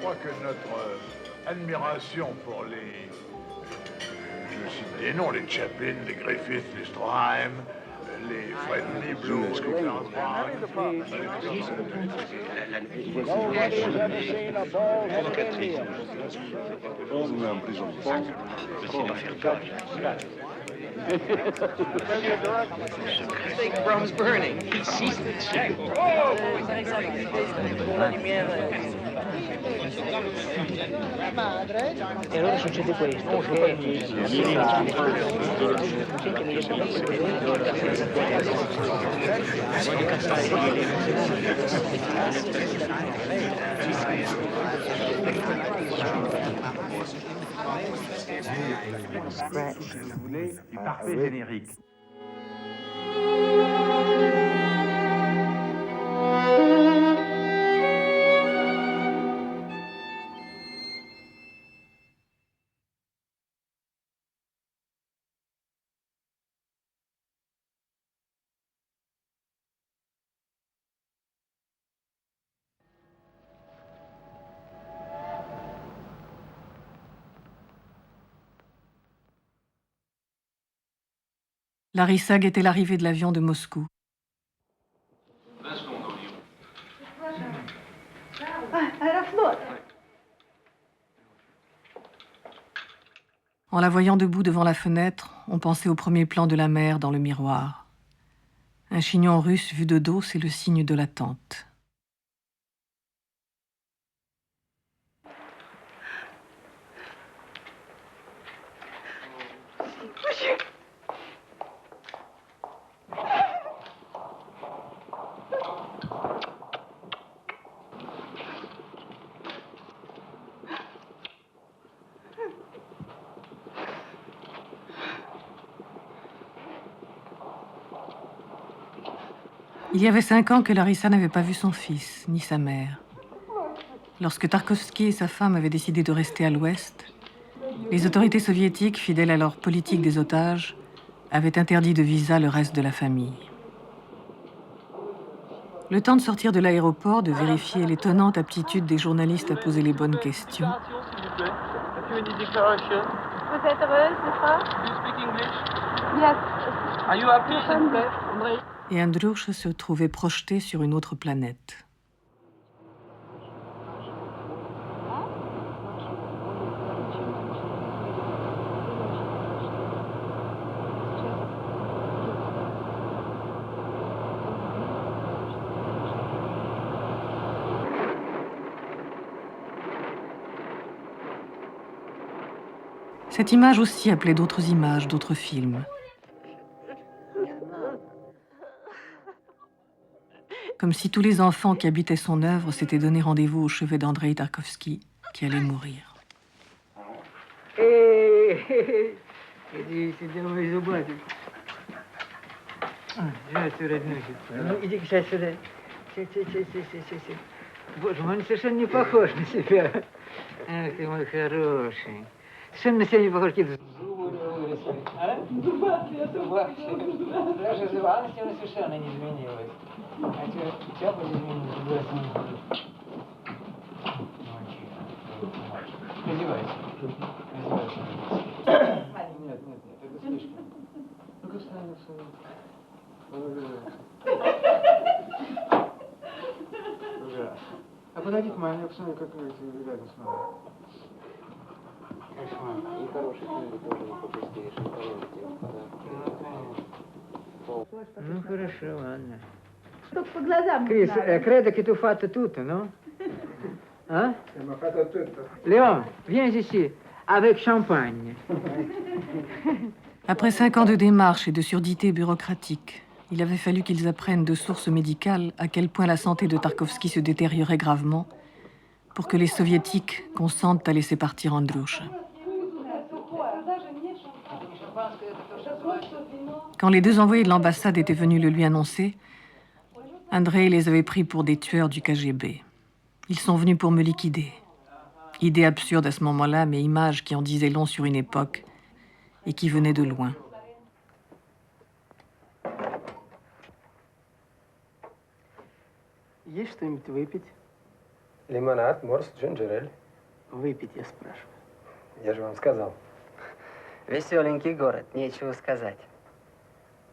crois que notre admiration pour les... je cite des noms, les Chaplin, les Griffith, les Stroheim, les Fred Niblo, les Clarence Brown... Brahms burning. He sees it. E allora succede questo, Si vous voulez, du parfait générique. Larissa guettait l'arrivée de l'avion de Moscou. 20 secondes environ. En la voyant debout devant la fenêtre, on pensait au premier plan de la mer dans le miroir. Un chignon russe vu de dos, c'est le signe de l'attente. Il y avait 5 ans que Larissa n'avait pas vu son fils, ni sa mère. Lorsque Tarkovsky et sa femme avaient décidé de rester à l'Ouest, les autorités soviétiques, fidèles à leur politique des otages, avaient interdit de visa le reste de la famille. Le temps de sortir de l'aéroport, de vérifier l'étonnante aptitude des journalistes à poser les bonnes questions. Vous êtes heureuse, n'est-ce pas? Do you speak English? Yes. Are you happy, s'il vous plaît, André? Et Androuche se trouvait projeté sur une autre planète. Cette image aussi appelait d'autres images, d'autres films. Comme si tous les enfants qui habitaient son œuvre s'étaient donné rendez-vous au chevet d'Andreï Tarkovsky, qui allait mourir. Боже мой, он совершенно не похож на себя. Ах ты мой хороший. Совершенно на себя не похож. Какие-то зубы выросли. А? Зубахи. Даже зубахи она совершенно не изменилась. А тебя изменилось ужасно. Раздевайся. Нет, это слишком. Ну-ка встань, встань. А подойди к маме, я посмотрю, как рядом с мамой. И хорошие книги тоже не пропустишь. Ну, хорошо, ладно. Только по глазам. Крис, credo che tu fatto tutto, no? Hein? Léon, viens ici, avec champagne. Après 5 ans de démarche et de surdité bureaucratique, il avait fallu qu'ils apprennent de sources médicales à quel point la santé de Tarkovsky se détériorait gravement pour que les soviétiques consentent à laisser partir Androuche. Quand les 2 envoyés de l'ambassade étaient venus le lui annoncer, Andrei les avait pris pour des tueurs du KGB. Ils sont venus pour me liquider. Idée absurde à ce moment-là, mais image qui en disait long sur une époque et qui venait de loin. Есть что-нибудь выпить? Лимонад, морс, джинджер-эль. Выпить, я спрашиваю. Я же вам сказал. Веселенький город, нечего сказать.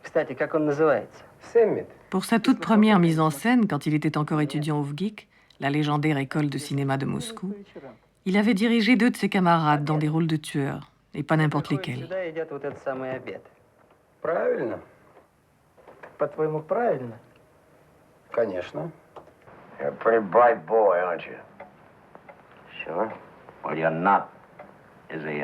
Кстати, как он называется? Сэммит. Pour sa toute première mise en scène, quand il était encore étudiant au VGIK, la légendaire école de cinéma de Moscou, il avait dirigé 2 de ses camarades dans des rôles de tueurs, et pas n'importe lesquels. Сюда едят вот этот самый обед. Правильно. По-твоему, правильно? Конечно. You're a pretty bright boy, aren't you? Sure. Well, you're not, is he,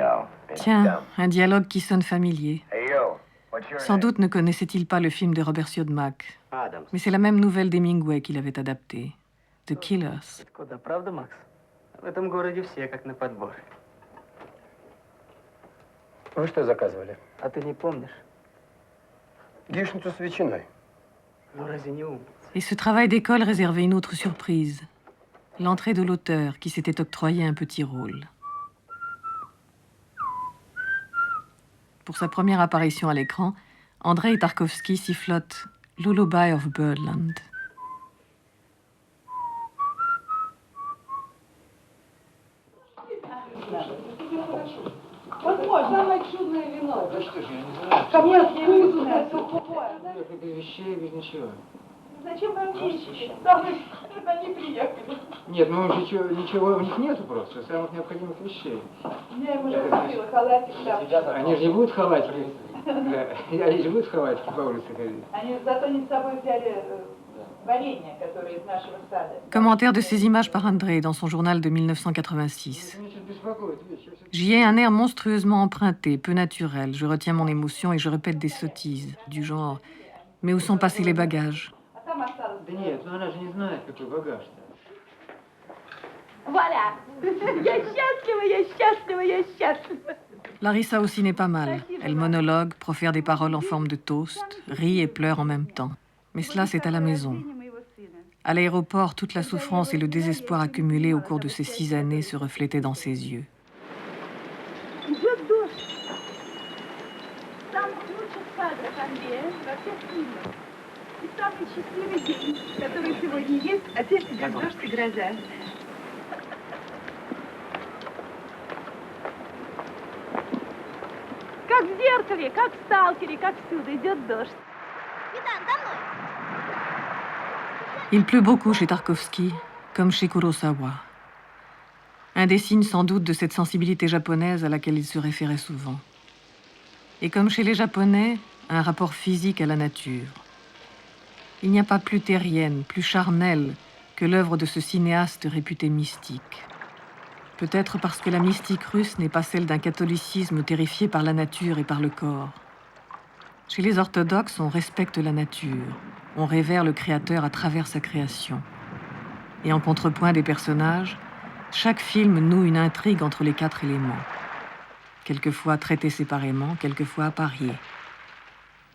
Tiens, un dialogue qui sonne familier. Hey, yo, what's your Sans name? doute ne connaissait-il pas le film de Robert Siodmak, Адамс. mais c'est la même nouvelle d'Hemingway qu'il avait adaptée, The Killers. Куда, правда, Макс? В этом городе все как на подбор. Вы что заказывали? А ты не помнишь? Яичницу с ветчиной. Ну разве не умница? Et ce travail d'école réservait une autre surprise, l'entrée de l'auteur qui s'était octroyé un petit rôle. Pour sa première apparition à l'écran, Andrei Tarkovsky sifflote Lullaby of Birdland. Самое чудное вино. Да что ж, я не знаю. Ко мне вкусное, сухое. Без вещей, без ничего. Зачем вам вещи? Самые, чтобы они приехали. Нет, ну ничего в них нету просто, самых необходимых вещей. Я им уже купила халатик, шапочку. Они же не будут хаватики. Они же будут хаватики по улице ходить. Они зато не с собой взяли варенье, которое из нашего сада. Commentaire de ces images par André dans son journal de 1986. Меня что-то беспокоит, видишь. J'y ai un air monstrueusement emprunté, peu naturel. Je retiens mon émotion et je répète des sottises, du genre « Mais où sont passés les bagages ?» А там осталось. Да нет, ну она же не знает, какой багаж-то. Voilà. Я счастлива, я счастлива, я счастлива. Larissa aussi n'est pas mal. Elle monologue, profère des paroles en forme de toast, rit et pleure en même temps. Mais cela, c'est à la maison. À l'aéroport, toute la souffrance et le désespoir accumulés au cours de ces 6 années se reflétaient dans ses yeux. Идет дождь. В самых лучших кадрах Андрея во всех фильмах. И самый счастливый день, который сегодня есть, опять идет дождь и гроза. Как в зеркале, как в сталкере, как всюду идет дождь. Il pleut beaucoup chez Tarkovsky, comme chez Kurosawa. Un des signes sans doute de cette sensibilité japonaise à laquelle il se référait souvent. Et comme chez les Japonais, un rapport physique à la nature. Il n'y a pas plus terrienne, plus charnelle que l'œuvre de ce cinéaste réputé mystique. Peut-être parce que la mystique russe n'est pas celle d'un catholicisme terrifié par la nature et par le corps. Chez les orthodoxes, on respecte la nature, on révère le Créateur à travers sa création. Et en contrepoint des personnages, chaque film noue une intrigue entre les 4 éléments. Quelquefois traités séparément, quelquefois appariés.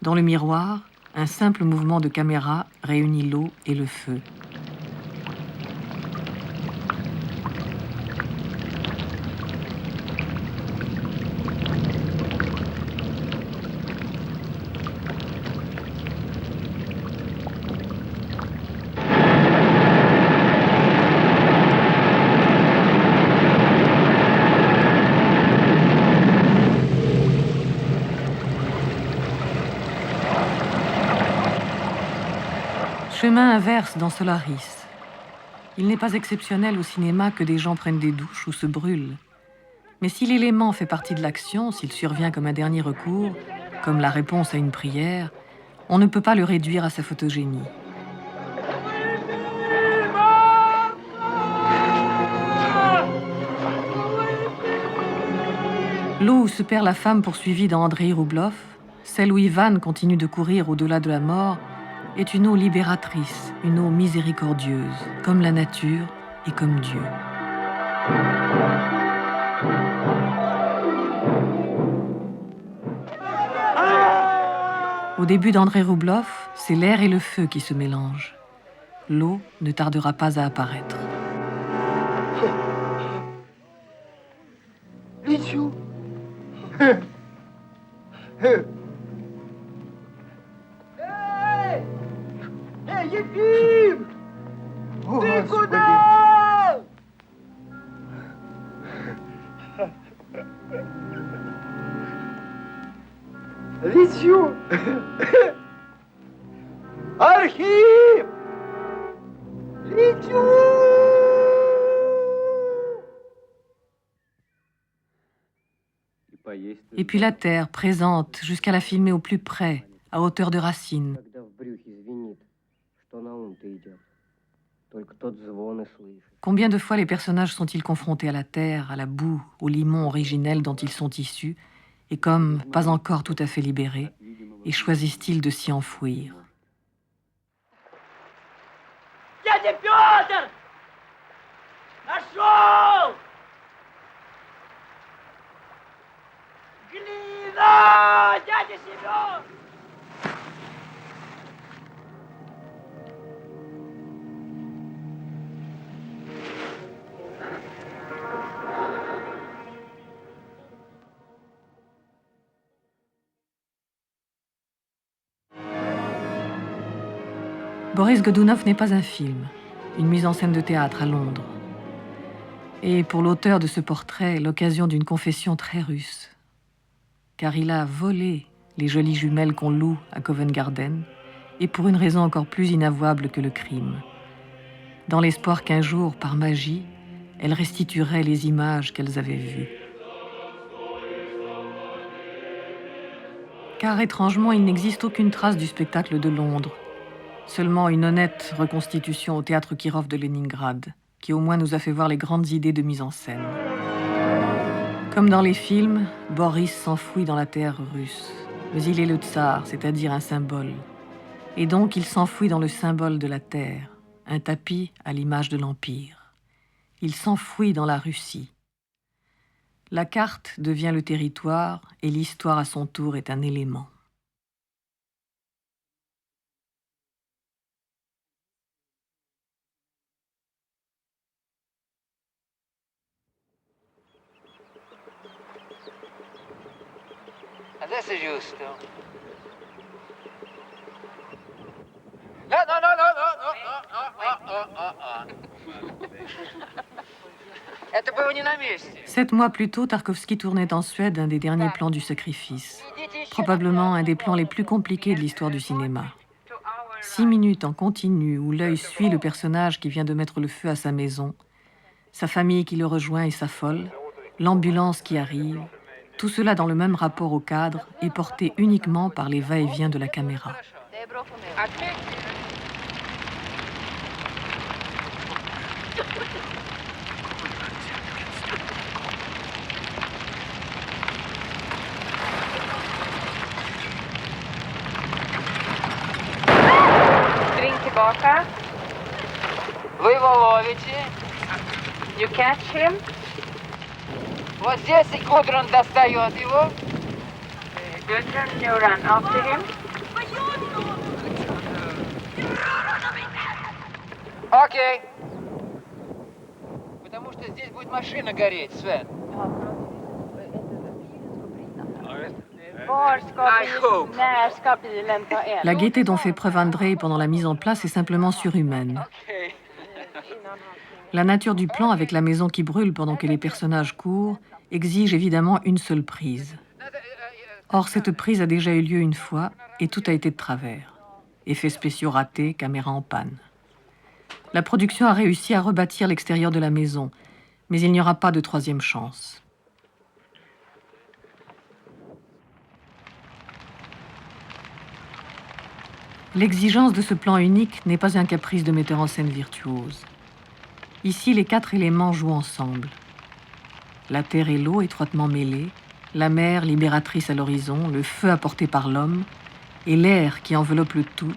Dans le miroir, un simple mouvement de caméra réunit l'eau et le feu. Chemin inverse dans Solaris. Il n'est pas exceptionnel au cinéma que des gens prennent des douches ou se brûlent. Mais si l'élément fait partie de l'action, s'il survient comme un dernier recours, comme la réponse à une prière, on ne peut pas le réduire à sa photogénie. L'eau où se perd la femme poursuivie dans Andrei Rublev, celle où Ivan continue de courir au-delà de la mort, est une eau libératrice, une eau miséricordieuse, comme la nature et comme Dieu. Au début d'Andrei Rublev, c'est l'air et le feu qui se mélangent. L'eau ne tardera pas à apparaître. Лечу. Эй, Ефим! Ты куда? Лечу! Архип! Лечу! Et puis la terre, présente, jusqu'à la filmer au plus près, à hauteur de racine. Combien de fois les personnages sont-ils confrontés à la terre, à la boue, au limon originel dont ils sont issus, et comme pas encore tout à fait libérés, et choisissent-ils de s'y enfouir? Дядя Петр! Нашел! Глина! Дядя Семен! Boris Godunov n'est pas un film, une mise en scène de théâtre à Londres. Et pour l'auteur de ce portrait, l'occasion d'une confession très russe. Car il a volé les jolies jumelles qu'on loue à Covent Garden, et pour une raison encore plus inavouable que le crime. Dans l'espoir qu'un jour, par magie, elles restitueraient les images qu'elles avaient vues. Car étrangement, il n'existe aucune trace du spectacle de Londres. Seulement une honnête reconstitution au théâtre Kirov de Leningrad, qui au moins nous a fait voir les grandes idées de mise en scène. Comme dans les films, Boris s'enfouit dans la terre russe. Mais il est le tsar, c'est-à-dire un symbole. Et donc il s'enfouit dans le symbole de la terre, un tapis à l'image de l'Empire. Il s'enfouit dans la Russie. La carte devient le territoire et l'histoire à son tour est un élément. Adesso è giusto. No, no, no, no, no, no, no, Это было не на месте. 7 mois plus tôt, Tarkovsky tournait en Suède un des derniers plans du sacrifice. Probablement un des plans les plus compliqués de l'histoire du cinéma. 6 minutes en continu où l'œil suit le personnage qui vient de mettre le feu à sa maison, sa famille qui le rejoint et s'affole, l'ambulance qui arrive, tout cela dans le même rapport au cadre et porté uniquement par les va-et-vient de la caméra. Вы его ловите. You catch him? Вот здесь и Гудрон достает его. Gudrun, you run after him. Окей. Потому что здесь будет машина гореть, Свен. La gaieté dont fait preuve Andrei pendant la mise en place est simplement surhumaine. La nature du plan avec la maison qui brûle pendant que les personnages courent exige évidemment une seule prise. Or, cette prise a déjà eu lieu une fois et tout a été de travers. Effets spéciaux ratés, caméra en panne. La production a réussi à rebâtir l'extérieur de la maison, mais il n'y aura pas de troisième chance. L'exigence de ce plan unique n'est pas un caprice de metteur en scène virtuose. Ici, les 4 éléments jouent ensemble. La terre et l'eau étroitement mêlées, la mer libératrice à l'horizon, le feu apporté par l'homme, et l'air qui enveloppe le tout,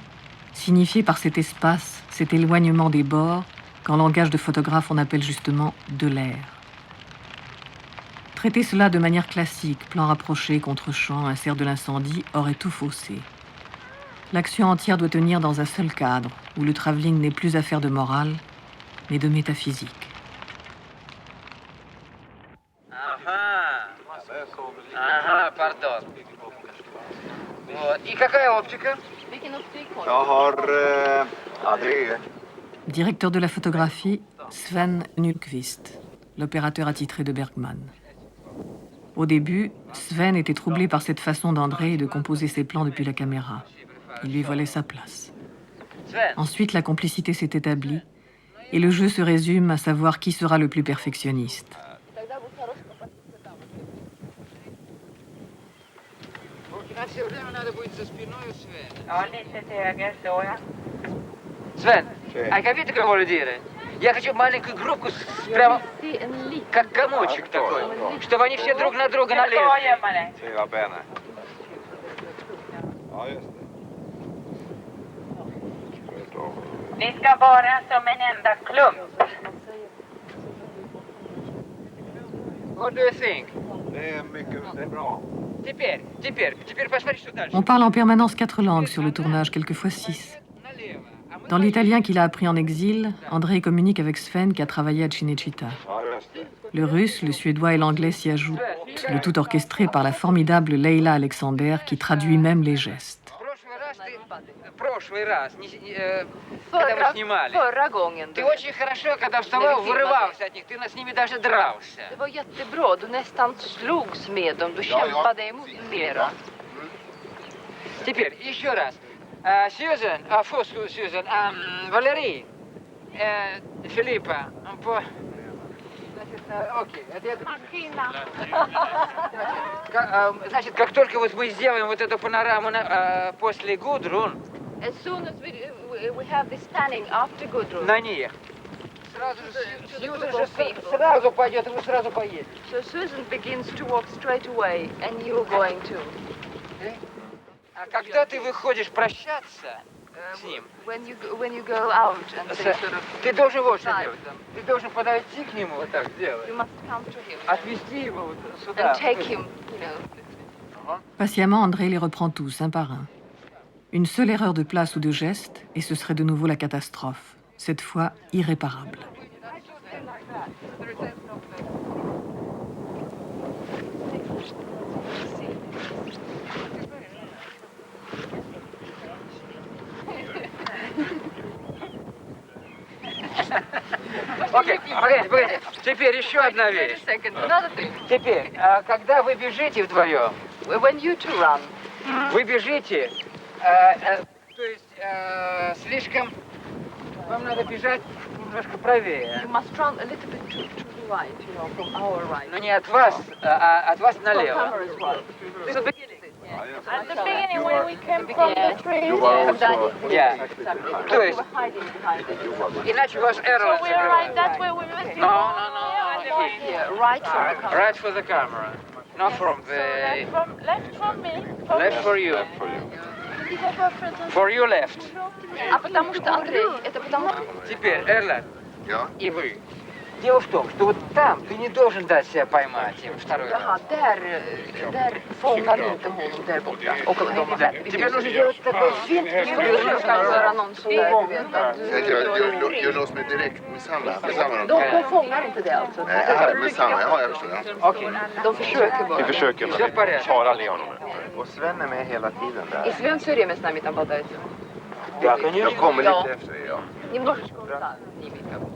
signifié par cet espace, cet éloignement des bords, qu'en langage de photographe on appelle justement de l'air. Traiter cela de manière classique, plan rapproché, contre-champ, insert de l'incendie, aurait tout faussé. L'action entière doit tenir dans un seul cadre, où le travelling n'est plus affaire de morale, mais de métaphysique. Ага, pardon. Вот. И какая оптика? Directeur de la photographie, Sven Nylkvist, l'opérateur attitré de Bergman. Au début, Sven était troublé par cette façon d'André de composer ses plans depuis la caméra. Il lui volait sa place. Ensuite, la complicité s'est établie et le jeu se résume à savoir qui sera le plus perfectionniste. Sven, а как видите, как можно делать? Я хочу маленькую группку прямо как комочек такой, чтобы они все друг на друга налезли. Ni ska vara som en enda klump. What do you think? Det är bra. Теперь посмотри, что дальше. On parle en permanence 4 langues sur le tournage, quelquefois 6. Dans l'italien qu'il a appris en exil, André communique avec Sven qui a travaillé à Cinecittà. Le russe, le suédois et l'anglais s'y ajoutent, le tout orchestré par la formidable Leila Alexander qui traduit même les gestes. Прошлый раз, когда мы снимали. Förra gången. Ты очень хорошо, когда вставал, вырывался от них. Ты с ними даже дрался. Det var jättebra. Du nästan slogs med dem. Du kämpade emot med dem. Теперь, еще раз. Сьюзен, Сьюзен, Валерий, Филиппа, окей. Значит, как только вот мы сделаем вот эту панораму после Гудрун, As soon as we have this standing after Gudrun. на них, Сьюзен же сразу пойдет, и вы сразу поедете. So Susan begins to walk straight away, and you're going to. А когда ты выходишь прощаться с ним, When you go out and say sort of. ты должен вот что делать. Ты должен подойти к нему вот так сделать. You must come to him. Отвезти его вот сюда. And take him, you know. Patiemment, André les reprend tous, un par un. Une seule erreur de place ou de geste, et ce serait de nouveau la catastrophe, cette fois irréparable. Окей, погодите. Теперь еще одна вещь. Теперь, когда вы бежите вдвоем, When you two run, вы бежите, то есть слишком, вам надо бежать немножко правее. you must run a little bit to the right, you know, from our right. Но не от вас, а от вас From налево. camera's right. So beginning. At the beginning, when we came from the trees, Yeah. То есть, We're hiding behind it. иначе вас so Эрл we are right that way. We must No. Yeah, right from the camera. Right for the camera, not from the... Left from me. Left for you. For you left. А потому что, Андрей, это потому что... Теперь, Эрланд, Ja. и вы. Дело в том, что вот там ты не должен дать себя поймать им второй раз. Jaha, där fångar du inte honom där borta. Och de har rätt. Тебе нужно делать такой финт. Du ska göra någon sån där, du vet. Att Jag låser mig direkt med samma. de fångar inte det alltså. Nej, med samma. Ja, jag förstår. Okej. De försöker bara. försöker, Все в порядке. tar aldrig honom. Och Sven är med hela tiden И där. Свен все время с нами там бодается. Да, конечно. Jag kommer lite efter dig, ja. Немножечко вот так, с ними как бы.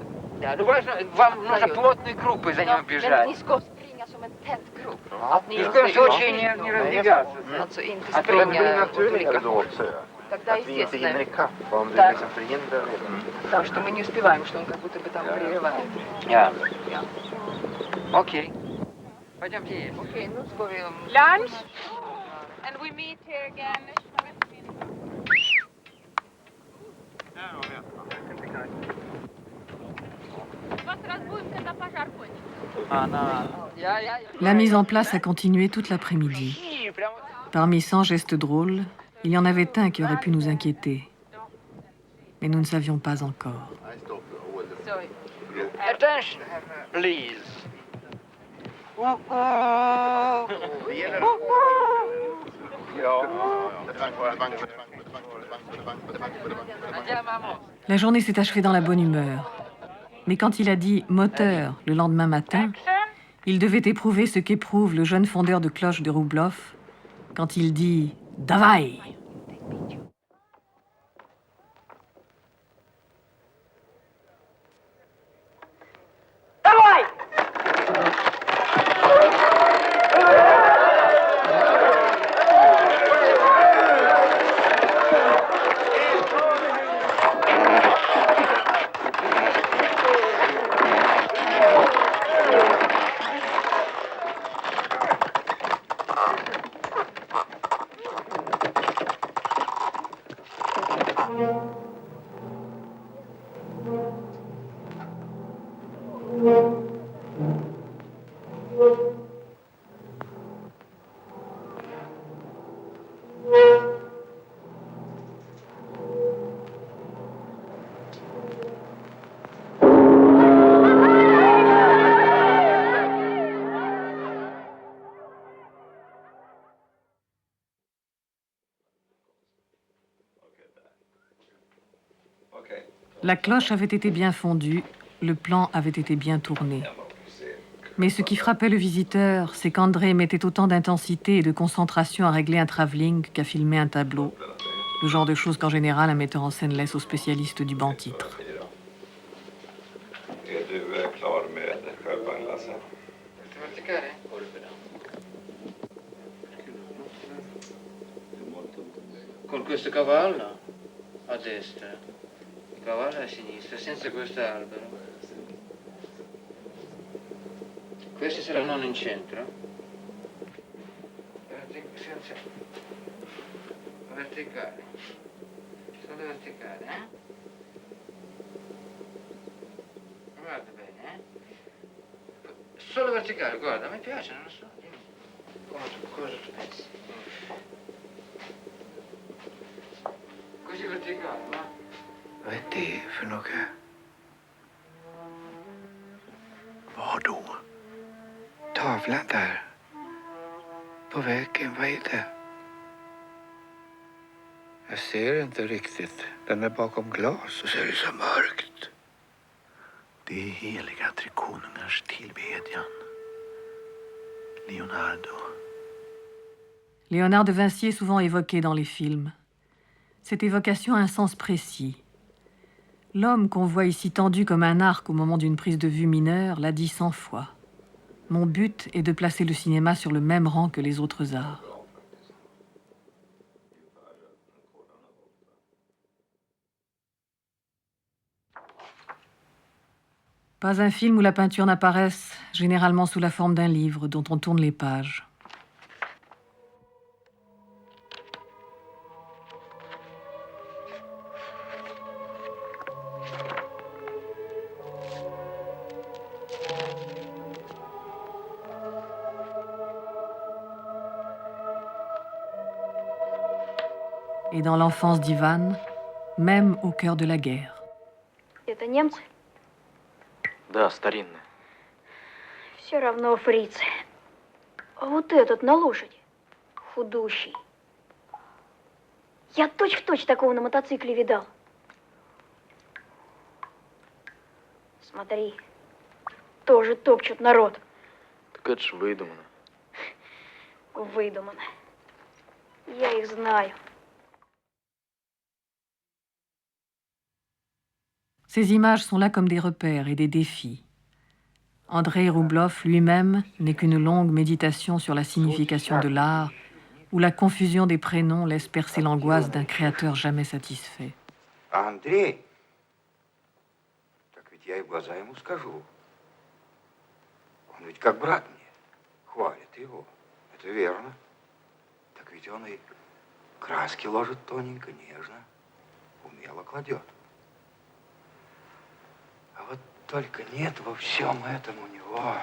Да, ну важно, вам нужно плотной группой за ним Men бежать. ni ska springa som en tät grupp. Att ni Ни в коем случае не разбегаться. Alltså inte Men det blir springa åt olika naturligare då håll. också. Тогда Att vi inte hinner естественно, ikapp om du Да. liksom förhindrar det. потому что мы не успеваем, что он как будто бы там прерывает. Я. Окей. Пойдемте есть. Окей, ну ska vi... Lunch. And we meet here again. La mise en place a continué toute l'après-midi. Parmi 100 gestes drôles, il y en avait un qui aurait pu nous inquiéter. Mais nous ne savions pas encore. Attention, please. La journée s'est achevée dans la bonne humeur. Mais quand il a dit « moteur » le lendemain matin, il devait éprouver ce qu'éprouve le jeune fondeur de cloche de Roublov quand il dit « Davai ». Давай! La cloche avait été bien fondue, le plan avait été bien tourné. Mais ce qui frappait le visiteur, c'est qu'André mettait autant d'intensité et de concentration à régler un travelling qu'à filmer un tableau. Le genre de choses qu'en général un metteur en scène laisse aux spécialistes du banc-titre. Är du klar med sköpan, Lasse? Con questo cavallo a destra, il cavallo a sinistra, senza questo albero. Questo sarà il nonno in centro. Senza verticale. Solo verticale, eh? Guarda bene, eh? Solo verticale, guarda, a me piace, non lo so. Cosa tu pensi? Così verticale, va? Vad är det för något? Vad då? Tavlan där. På väggen, vad är det? Jag ser inte riktigt. Den är bakom glas och så är det så mörkt. Det är heliga tre konungars tillbedjan. Leonardo. Léonard de Vinci est souvent évoqué dans les films. Cette évocation a un sens précis. L'homme qu'on voit ici tendu comme un arc au moment d'une prise de vue mineure l'a dit 100 fois. Mon but est de placer le cinéma sur le même rang que les autres arts. Pas un film où la peinture n'apparaisse, généralement sous la forme d'un livre dont on tourne les pages. Et dans l'enfance d'Ivan, même au cœur de la guerre. Это немцы? Да, старинная. Все равно фрицы. А вот этот на лошади, худущий. Я точь-в-точь такого на мотоцикле видал. Смотри, тоже топчут народ. Так это ж выдумано. Выдумано. Я их знаю. Ces images sont là comme des repères et des défis. Andrei Roublev lui-même n'est qu'une longue méditation sur la signification de l'art, où la confusion des prénoms laisse percer l'angoisse d'un créateur jamais satisfait. Андрей? Так ведь я и в глаза ему скажу. Он ведь как брат мне. Хвалит его. Это верно. Так ведь он и краски ложит тоненько, нежно. Умело кладет. А вот только нет во всем этом у него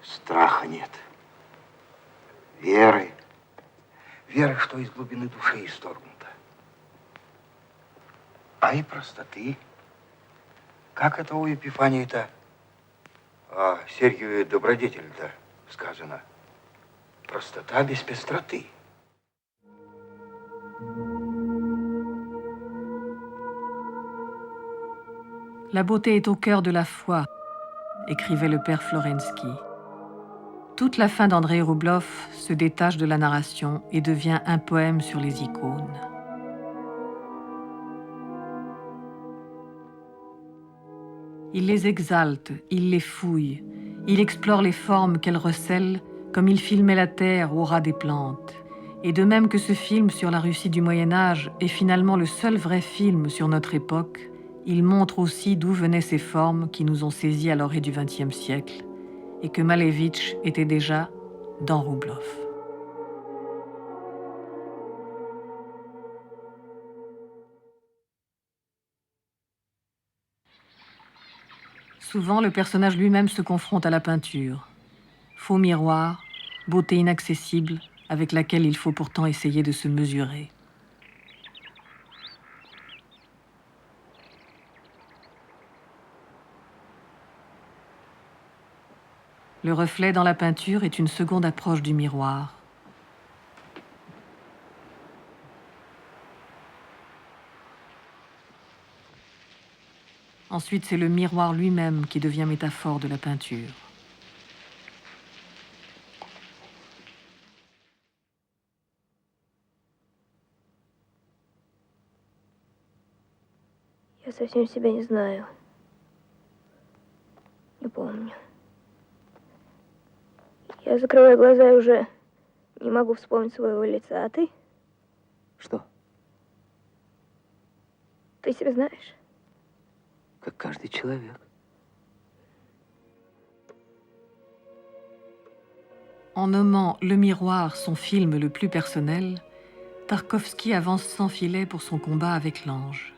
страха нет. Веры. Веры, что из глубины души исторгнута. А и простоты. Как это у Епифании-то? О Сергиеве добродетель-то сказано. Простота без пестроты. La beauté est au cœur de la foi, écrivait le père Florensky. Toute la fin d'Andrei Roublev se détache de la narration et devient un poème sur les icônes. Il les exalte, il les fouille, il explore les formes qu'elles recèlent comme il filmait la terre au ras des plantes. Et de même que ce film sur la Russie du Moyen-Âge est finalement le seul vrai film sur notre époque, il montre aussi d'où venaient ces formes qui nous ont saisis à l'orée du XXe siècle et que Malevich était déjà dans Roublev. Souvent, le personnage lui-même se confronte à la peinture. Faux miroir, beauté inaccessible, avec laquelle il faut pourtant essayer de se mesurer. Le reflet dans la peinture est une seconde approche du miroir. Ensuite, c'est le miroir lui-même qui devient métaphore de la peinture. Я совсем себя не знаю. Не помню. Я закрываю глаза и уже не могу вспомнить своего лица. А ты? Что? Ты себя знаешь? Как каждый человек. En nommant Le Miroir son film le plus personnel, Tarkovsky avance sans filet pour son combat avec l'ange.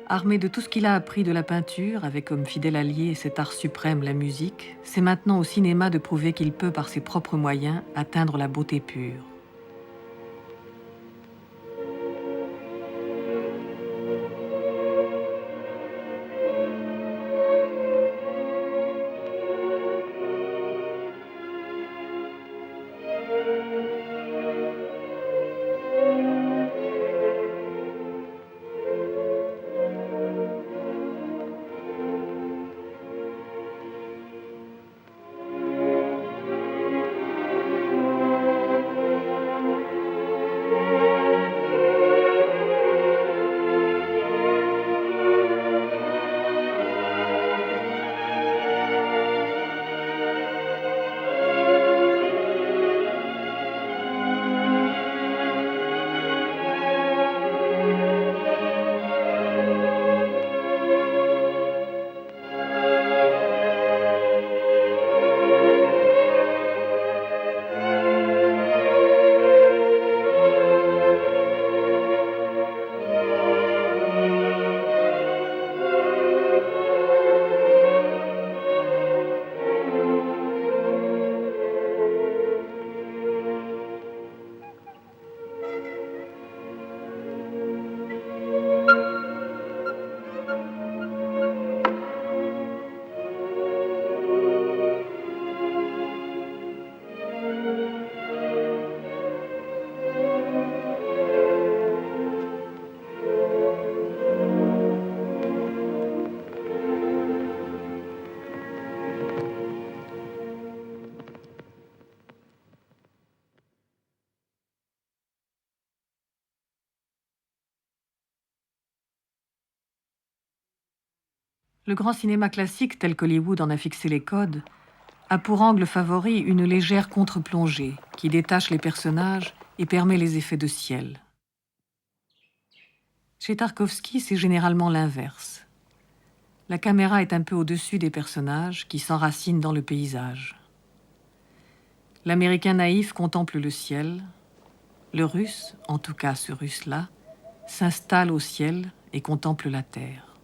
Armé de tout ce qu'il a appris de la peinture, avec comme fidèle allié cet art suprême, la musique, c'est maintenant au cinéma de prouver qu'il peut, par ses propres moyens, atteindre la beauté pure. Le grand cinéma classique, tel qu'Hollywood en a fixé les codes, a pour angle favori une légère contre-plongée qui détache les personnages et permet les effets de ciel. Chez Tarkovsky, c'est généralement l'inverse. La caméra est un peu au-dessus des personnages qui s'enracinent dans le paysage. L'Américain naïf contemple le ciel. Le Russe, en tout cas ce Russe-là, s'installe au ciel et contemple la terre.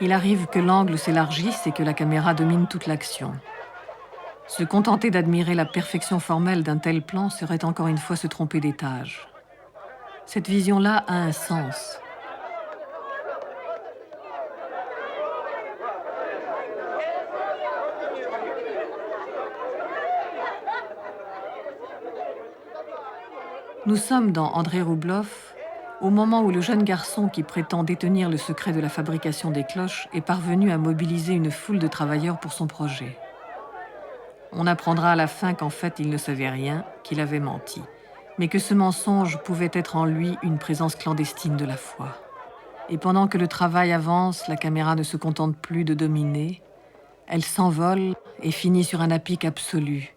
Il arrive que l'angle s'élargisse et que la caméra domine toute l'action. Se contenter d'admirer la perfection formelle d'un tel plan serait encore une fois se tromper d'étage. Cette vision-là a un sens. Nous sommes dans Andrei Rublev, au moment où le jeune garçon qui prétend détenir le secret de la fabrication des cloches est parvenu à mobiliser une foule de travailleurs pour son projet. On apprendra à la fin qu'en fait il ne savait rien, qu'il avait menti, mais que ce mensonge pouvait être en lui une présence clandestine de la foi. Et pendant que le travail avance, la caméra ne se contente plus de dominer, elle s'envole et finit sur un apic absolu,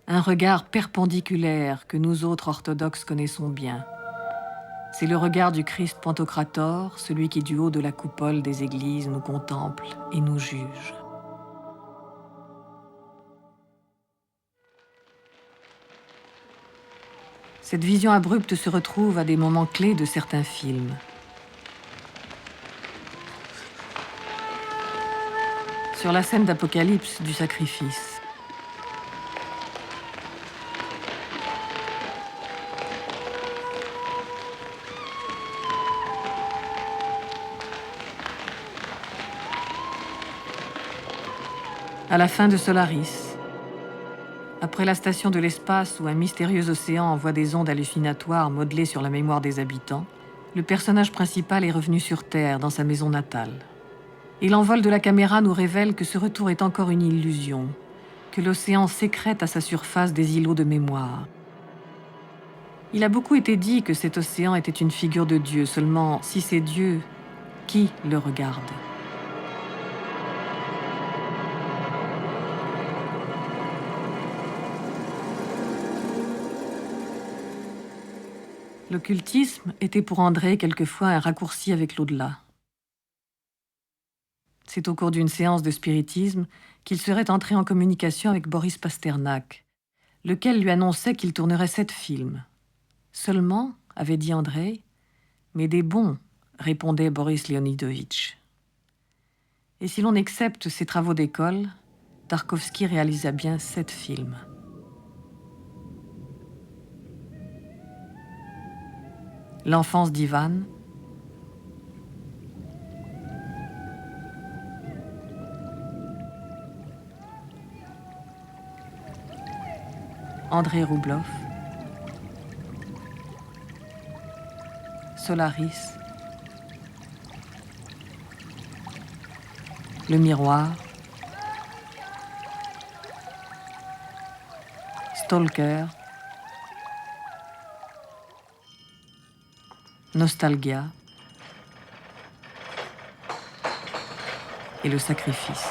un regard perpendiculaire que nous autres orthodoxes connaissons bien. C'est le regard du Christ Pantocrator, celui qui du haut de la coupole des églises nous contemple et nous juge. Cette vision abrupte se retrouve à des moments clés de certains films. Sur la scène d'Apocalypse du sacrifice. À la fin de Solaris, après la station de l'espace où un mystérieux océan envoie des ondes hallucinatoires modelées sur la mémoire des habitants, le personnage principal est revenu sur Terre, dans sa maison natale. Et l'envol de la caméra nous révèle que ce retour est encore une illusion, que l'océan sécrète à sa surface des îlots de mémoire. Il a beaucoup été dit que cet océan était une figure de Dieu, seulement si c'est Dieu, qui le regarde ? L'occultisme était pour Andrei quelquefois un raccourci avec l'au-delà. C'est au cours d'une séance de spiritisme qu'il serait entré en communication avec Boris Pasternak, lequel lui annonçait qu'il tournerait 7 films. Seulement, avait dit Andrei, mais des bons, répondait Boris Leonidovitch. Et si l'on accepte ses travaux d'école, Tarkovsky réalisa bien 7 films. L'enfance d'Ivan, Andrei Rublev, Solaris, Le Miroir, Stalker, Nostalgia et Le Sacrifice.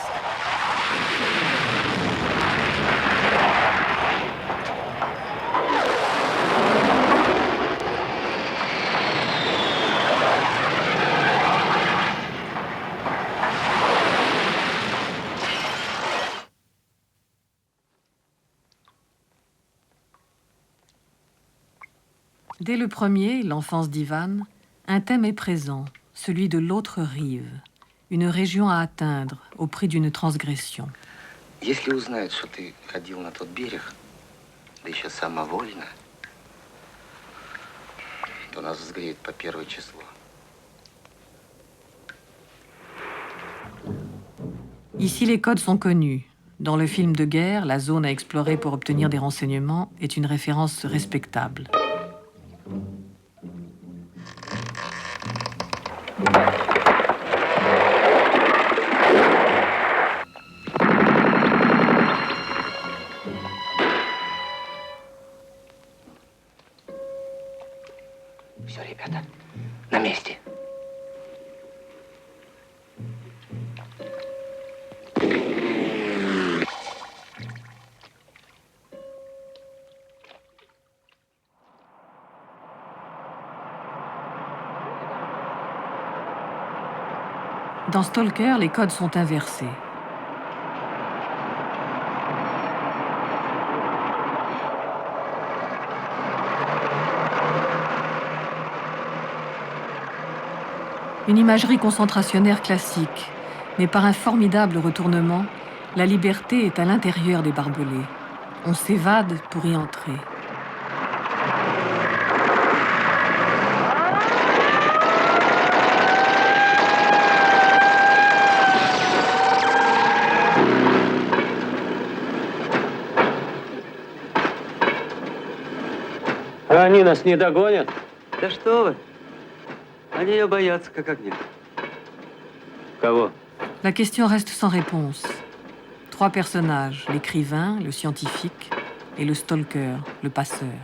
Dès le premier, l'enfance d'Ivan, un thème est présent, celui de l'autre rive, une région à atteindre au prix d'une transgression. Если узнают, что ты ходил на тот берег, да еще самовольно, то нас взгреют по 1 число. Ici, les codes sont connus. Dans le film de guerre, la zone à explorer pour obtenir des renseignements est une référence respectable. Все, ребята, на месте. Dans Stalker, les codes sont inversés. Une imagerie concentrationnaire classique, mais par un formidable retournement, la liberté est à l'intérieur des barbelés. On s'évade pour y entrer. А они нас не догонят? Да что вы? Они ее боятся, как огня. Кого? La question reste sans réponse. Trois personnages, l'écrivain, le scientifique et le stalker, le passeur,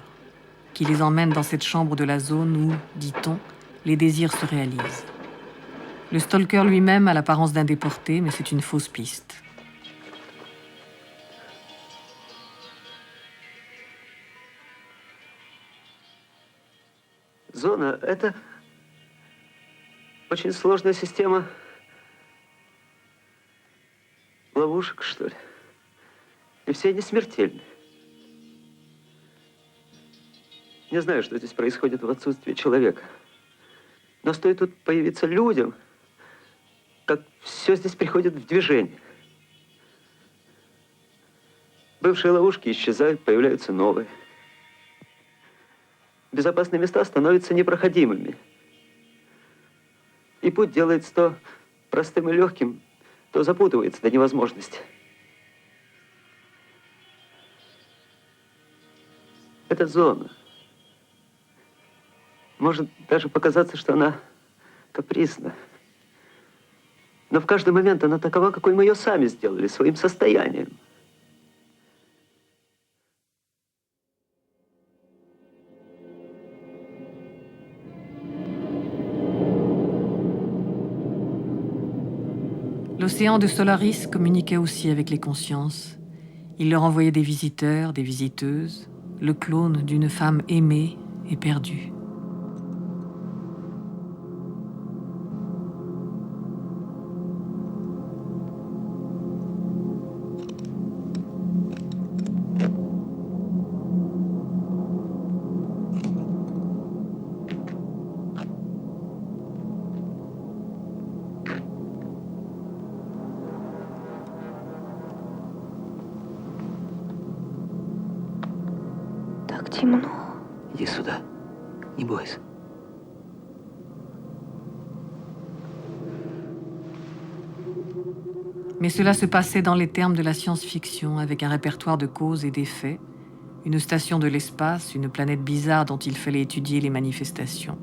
qui les emmènent dans cette chambre de la zone où, dit-on, les désirs se réalisent. Le stalker lui-même a l'apparence d'un déporté, mais c'est une fausse piste. Зона — это очень сложная система ловушек, что ли. И все они смертельны. Не знаю, что здесь происходит в отсутствии человека. Но стоит тут появиться людям, как все здесь приходит в движение. Бывшие ловушки исчезают, появляются новые. Безопасные места становятся непроходимыми. И путь делается то простым и легким, то запутывается до невозможности. Это зона. Может даже показаться, что она капризна. Но в каждый момент она такова, какой мы ее сами сделали, своим состоянием. L'océan de Solaris communiquait aussi avec les consciences. Il leur envoyait des visiteurs, des visiteuses, le clone d'une femme aimée et perdue. Темно. Иди сюда. Не бойся. Mais cela se passait dans les termes de la science-fiction, avec un répertoire de causes et d'effets, une station de l'espace, une planète bizarre dont il fallait étudier les manifestations.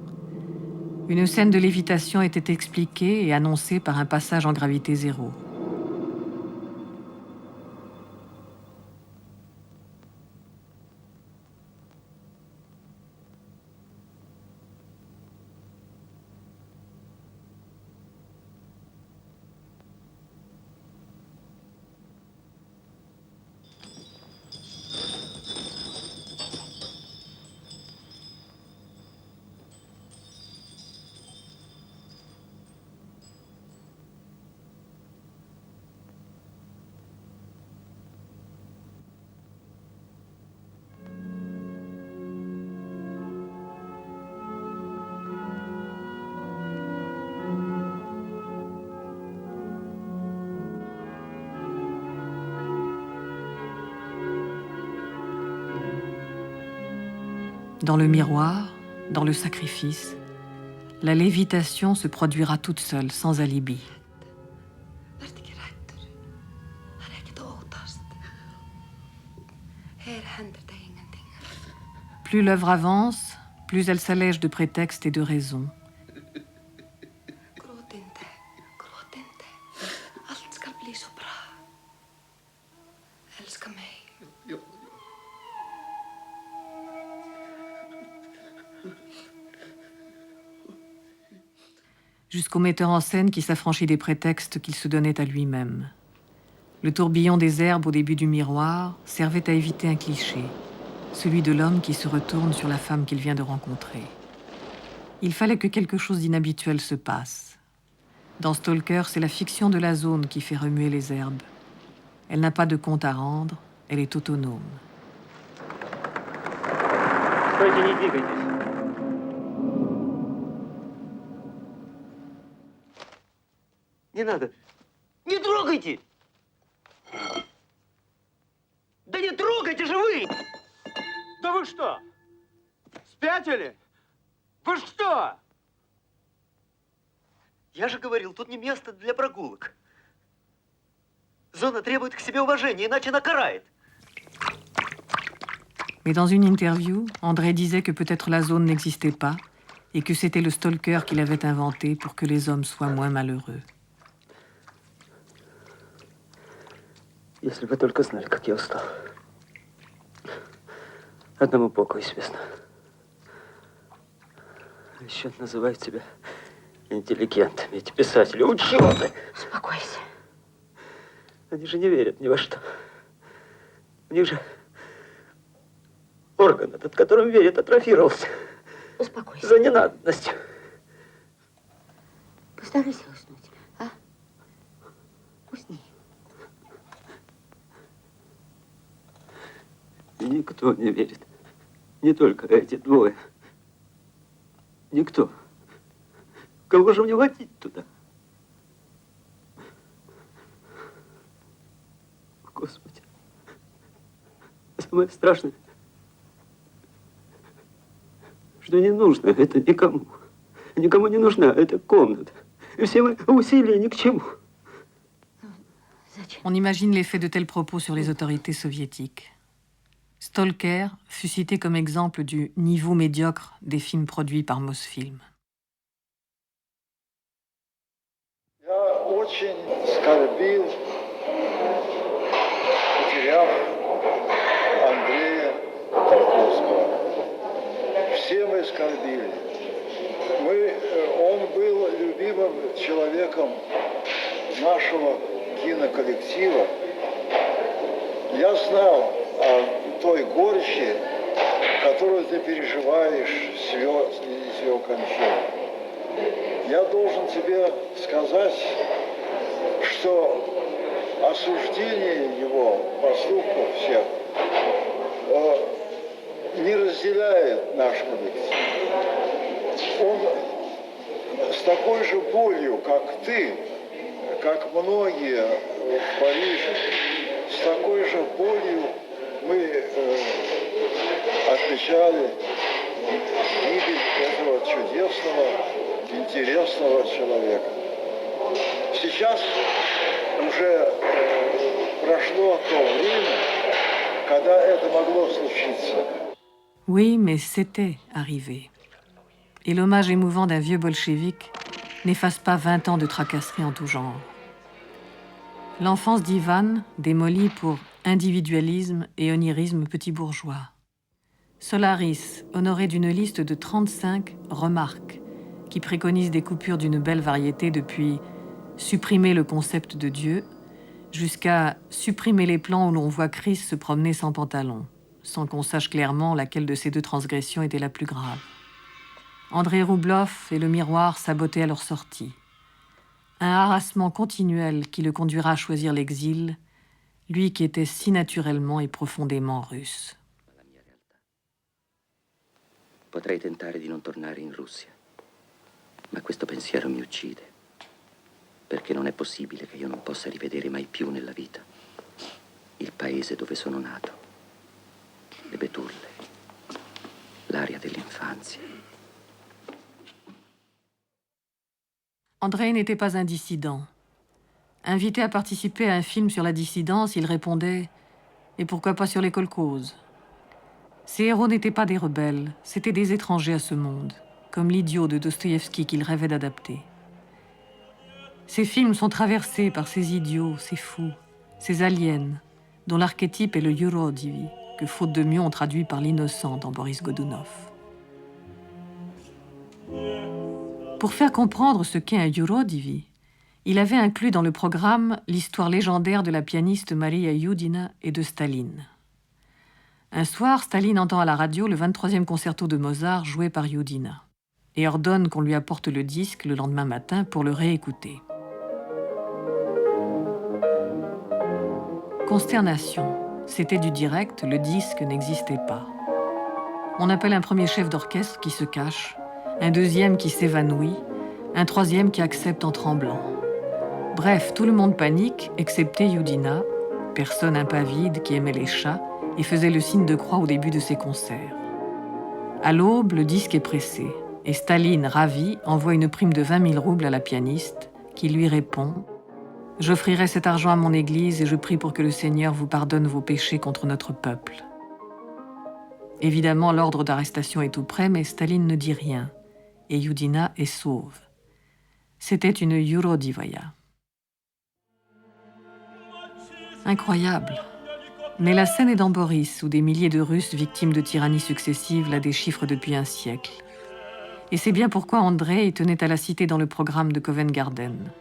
Une scène de lévitation était expliquée et annoncée par un passage en gravité zéro. Dans le miroir, dans le sacrifice, la lévitation se produira toute seule, sans alibi. Plus l'œuvre avance, plus elle s'allège de prétextes et de raisons. Jusqu'au metteur en scène qui s'affranchit des prétextes qu'il se donnait à lui-même. Le tourbillon des herbes au début du miroir servait à éviter un cliché, celui de l'homme qui se retourne sur la femme qu'il vient de rencontrer. Il fallait que quelque chose d'inhabituel se passe. Dans Stalker, c'est la fiction de la zone qui fait remuer les herbes. Elle n'a pas de compte à rendre, elle est autonome. Стойте, не двигайтесь. Не надо. Не трогайте! Да не трогайте же вы! Да вы что? Спятили? Вы что? Я же говорил, тут не место для прогулок. Зона требует к себе уважения, иначе она карает. Mais dans une interview, André disait que peut-être la zone n'existait pas et que c'était le stalker qu'il avait inventé pour que les hommes soient moins malheureux. Если бы только знали, как я устал. Одному Богу известно. А еще называют себя интеллигентами, эти писатели, ученые. Успокойся. Они же не верят ни во что. У них же орган, этот, которым верят, атрофировался. Успокойся. За ненадобностью. Постарайся уснуть, а? Усни. И никто не верит. Не только эти двое. Никто. Кого же мне водить туда? Господи. Самое страшное, что не нужно это никому. Никому не нужна эта комната. И все мои усилия ни к чему. On imagine l'effet de tels propos sur les autorités soviétiques. Stalker fut cité comme exemple du niveau médiocre des films produits par Mosfilm. Я очень скорбил, потеряв Андрея Тарковского. Все мы скорбили. Он был любимым человеком нашего киноколлектива. Я знал о той горечи, которую ты переживаешь с его кончиной. Я должен тебе сказать, что осуждение его поступков всех не разделяет наш коллектив. Он с такой же болью, как ты, как многие в Париже, с такой же болью мы отмечали гибель этого чудесного, интересного человека. Сейчас уже прошло то время, когда это могло случиться. Oui, mais c'était arrivé. Et l'hommage émouvant d'un vieux bolchevique n'efface pas 20 ans de tracasseries en tout genre. L'enfance d'Ivan, démolie pour individualisme et onirisme petit bourgeois. Solaris, honoré d'une liste de 35 remarques qui préconisent des coupures d'une belle variété depuis supprimer le concept de Dieu jusqu'à supprimer les plans où l'on voit Christ se promener sans pantalon, sans qu'on sache clairement laquelle de ces deux transgressions était la plus grave. André Roublev et le miroir sabotaient à leur sortie. Un harassement continuel qui le conduira à choisir l'exil, lui qui était si naturellement et profondément russe. Potrei tentare di non tornare in Russia, ma questo pensiero mi uccide, perché non è possibile che io non possa rivedere mai più nella vita il paese dove sono nato, le betulle, l'aria dell'infanzia. André n'était pas un dissident. Invité à participer à un film sur la dissidence, il répondait « Et pourquoi pas sur les kolkhozes ?» Ces héros n'étaient pas des rebelles, c'étaient des étrangers à ce monde, comme l'idiot de Dostoïevski qu'il rêvait d'adapter. Ces films sont traversés par ces idiots, ces fous, ces aliens, dont l'archétype est le Yurodivy, que faute de mieux on traduit par l'innocent dans Boris Godunov. Pour faire comprendre ce qu'est un Yurodivy, il avait inclus dans le programme l'histoire légendaire de la pianiste Maria Yudina et de Staline. Un soir, Staline entend à la radio le 23e concerto de Mozart joué par Yudina et ordonne qu'on lui apporte le disque le lendemain matin pour le réécouter. Consternation. C'était du direct, le disque n'existait pas. On appelle un premier chef d'orchestre qui se cache, un deuxième qui s'évanouit, un troisième qui accepte en tremblant. Bref, tout le monde panique, excepté Yudina, personne impavide qui aimait les chats et faisait le signe de croix au début de ses concerts. À l'aube, le disque est pressé, et Staline, ravi, envoie une prime de 20 000 roubles à la pianiste, qui lui répond « J'offrirai cet argent à mon église et je prie pour que le Seigneur vous pardonne vos péchés contre notre peuple. » Évidemment, l'ordre d'arrestation est tout prêt, mais Staline ne dit rien. Et Youdina est sauve. C'était une Yurodivaya. Incroyable. Mais la scène est dans Boris, où des milliers de Russes victimes de tyrannies successives la déchiffrent depuis un siècle. Et c'est bien pourquoi Andreï tenait à la citer dans le programme de Covent Garden.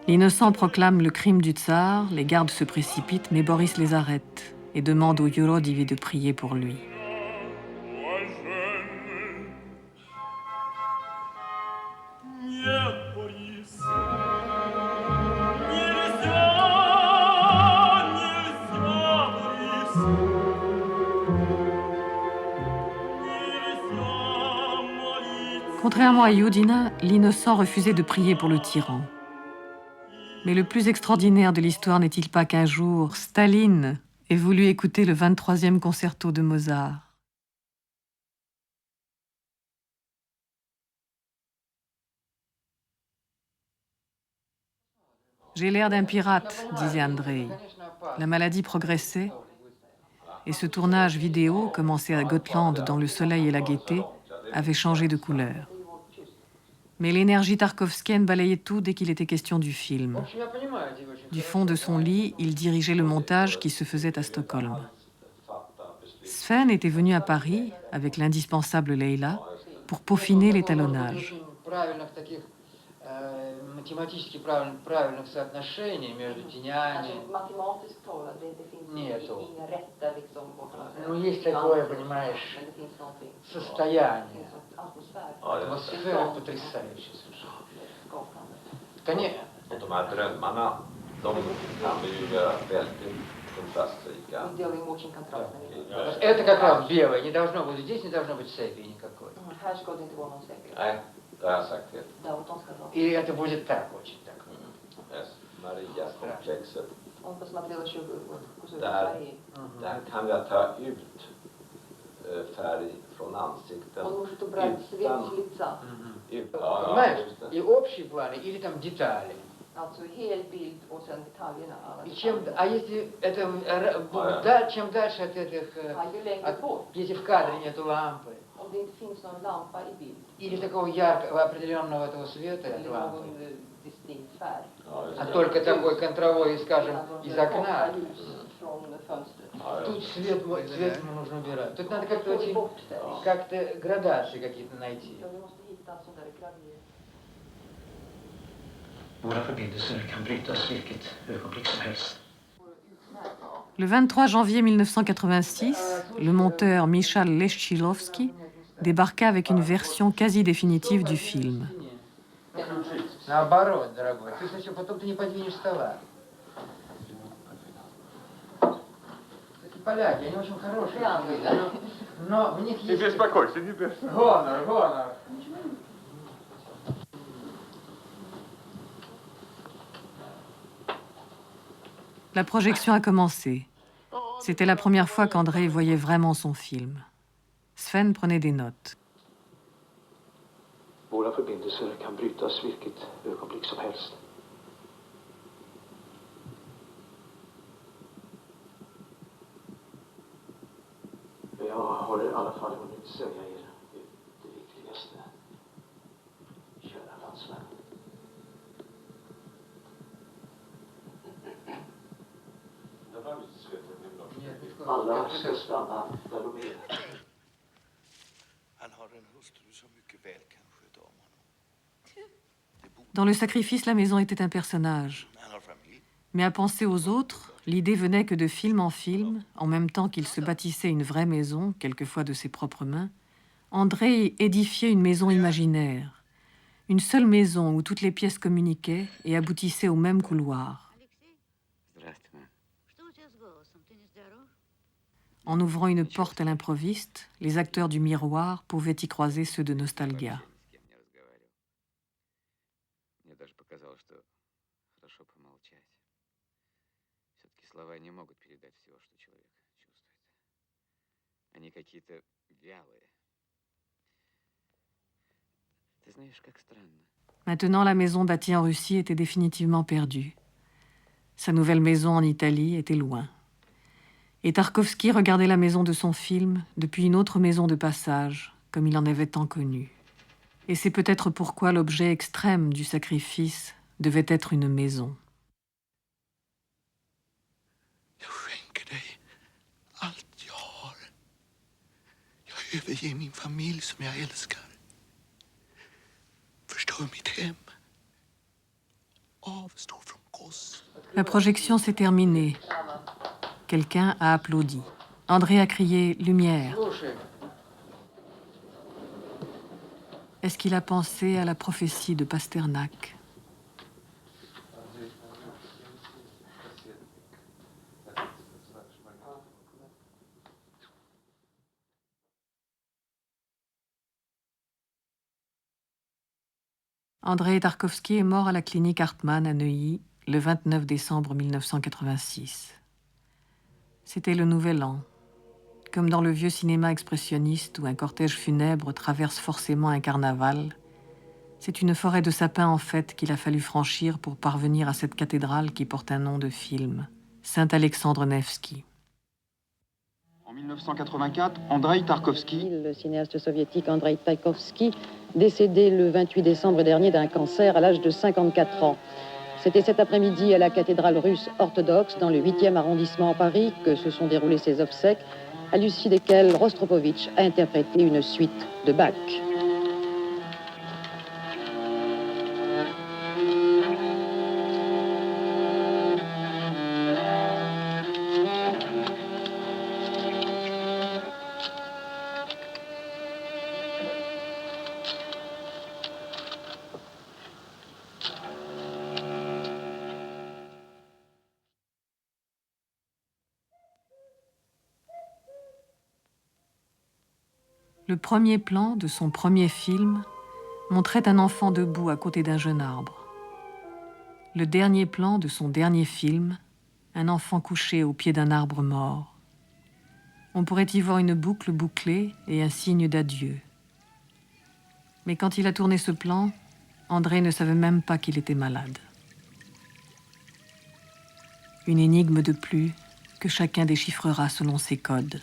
L'innocent proclame le crime du tsar, les gardes se précipitent, mais Boris les arrête et demande aux Yurodivy de prier pour lui. Contrairement à Youdina, l'innocent refusait de prier pour le tyran. Mais le plus extraordinaire de l'histoire n'est-il pas qu'un jour, Staline ait voulu écouter le 23e concerto de Mozart. J'ai l'air d'un pirate, disait Andreï. La maladie progressait, et ce tournage vidéo, commencé à Gotland dans le soleil et la gaieté, avait changé de couleur. Mais l'énergie tarkovskienne balayait tout dès qu'il était question du film. Du fond de son lit, il dirigeait le montage qui se faisait à Stockholm. Sven était venu à Paris, avec l'indispensable Leila, pour peaufiner l'étalonnage. Математически правильных соотношений между тенями. Нету. Ну, есть такое, понимаешь, состояние. Атмосфера потрясающая совершенно. Конечно. De här drömmarna, de kan vi ju göra väldigt kontrastrika. Это как раз белое. Не должно быть, здесь не должно быть сепии никакой. Nej, det har jag sagt helt. И это будет так, очень так. Marias-komplexet. Där kan jag ta ut färg från ansikten. Понимаешь? И общие планы, или там детали. И если это, чем дальше от этих, если в кадре нету лампы, или такого яркого определенного этого света от лампы, а только такой контровой, скажем, из окна, тут цвет ему нужно убирать. Тут надо как-то градации какие-то найти. Le 23 janvier 1986, le monteur Michal Leszczylovski débarqua avec une version quasi définitive du film. Наоборот, дорогой, потом ты не подвинешь стола. Эти поляки, они очень хорошие, но в них есть... Не беспокойся, не беспокойся. Гонор. La projection a commencé. C'était la première fois qu'Andreï voyait vraiment son film. Sven prenait des notes. Våra förbindelser kan brytas vilket ögonblick som helst. Jag har i alla fall hunnit säga er det viktigaste, kära landsmän. Alla ska stanna där de är. Han har en hustru som mycket väl kan sköta om honom. Dans le sacrifice, la maison était un personnage. Mais à penser aux autres, l'idée venait que de film en film, en même temps qu'il se bâtissait une vraie maison, quelquefois de ses propres mains, Andreï édifiait une maison imaginaire. Une seule maison où toutes les pièces communiquaient et aboutissaient au même couloir. En ouvrant une porte à l'improviste, les acteurs du miroir pouvaient y croiser ceux de Nostalgia. Слова не могут передать всего, что человек чувствует. Они какие-то вялые. Ты знаешь, как странно. Maintenant, la maison bâtie en Russie était définitivement perdue. Sa nouvelle maison en Italie était loin. Et Tarkovsky regardait la maison de son film depuis une autre maison de passage, comme il en avait tant connu. Et c'est peut-être pourquoi l'objet extrême du sacrifice devait être une maison. Jag skänker dig allt jag har. Jag överger min familj som jag älskar. Förstör mitt hem. Avstå från kost. La projection s'est terminée. Quelqu'un a applaudi. André a crié « Lumière ». Est-ce qu'il a pensé à la prophétie de Pasternak? André Tarkovsky est mort à la clinique Hartmann à Neuilly le 29 décembre 1986. C'était le Nouvel An. Comme dans le vieux cinéma expressionniste où un cortège funèbre traverse forcément un carnaval, c'est une forêt de sapins en fait qu'il a fallu franchir pour parvenir à cette cathédrale qui porte un nom de film, Saint-Alexandre Nevski. En 1984, Andreï Tarkovsky, le cinéaste soviétique Andreï Tarkovsky, décédé le 28 décembre dernier d'un cancer à l'âge de 54 ans. C'était cet après-midi à la cathédrale russe orthodoxe, dans le 8e arrondissement à Paris, que se sont déroulées ses obsèques, à l'issue desquelles Rostropovitch a interprété une suite de Bach. Le premier plan de son premier film montrait un enfant debout à côté d'un jeune arbre. Le dernier plan de son dernier film, un enfant couché au pied d'un arbre mort. On pourrait y voir une boucle bouclée et un signe d'adieu. Mais quand il a tourné ce plan, André ne savait même pas qu'il était malade. Une énigme de plus que chacun déchiffrera selon ses codes.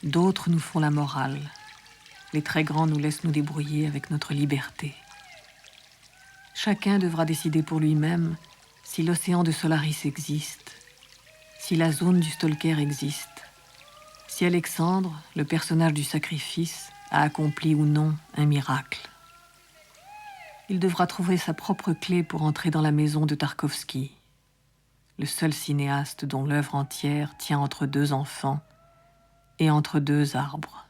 D'autres nous font la morale. Les très grands nous laissent nous débrouiller avec notre liberté. Chacun devra décider pour lui-même si l'océan de Solaris existe, si la zone du Stalker existe, si Alexandre, le personnage du sacrifice, a accompli ou non un miracle. Il devra trouver sa propre clé pour entrer dans la maison de Tarkovsky, le seul cinéaste dont l'œuvre entière tient entre deux enfants et entre deux arbres.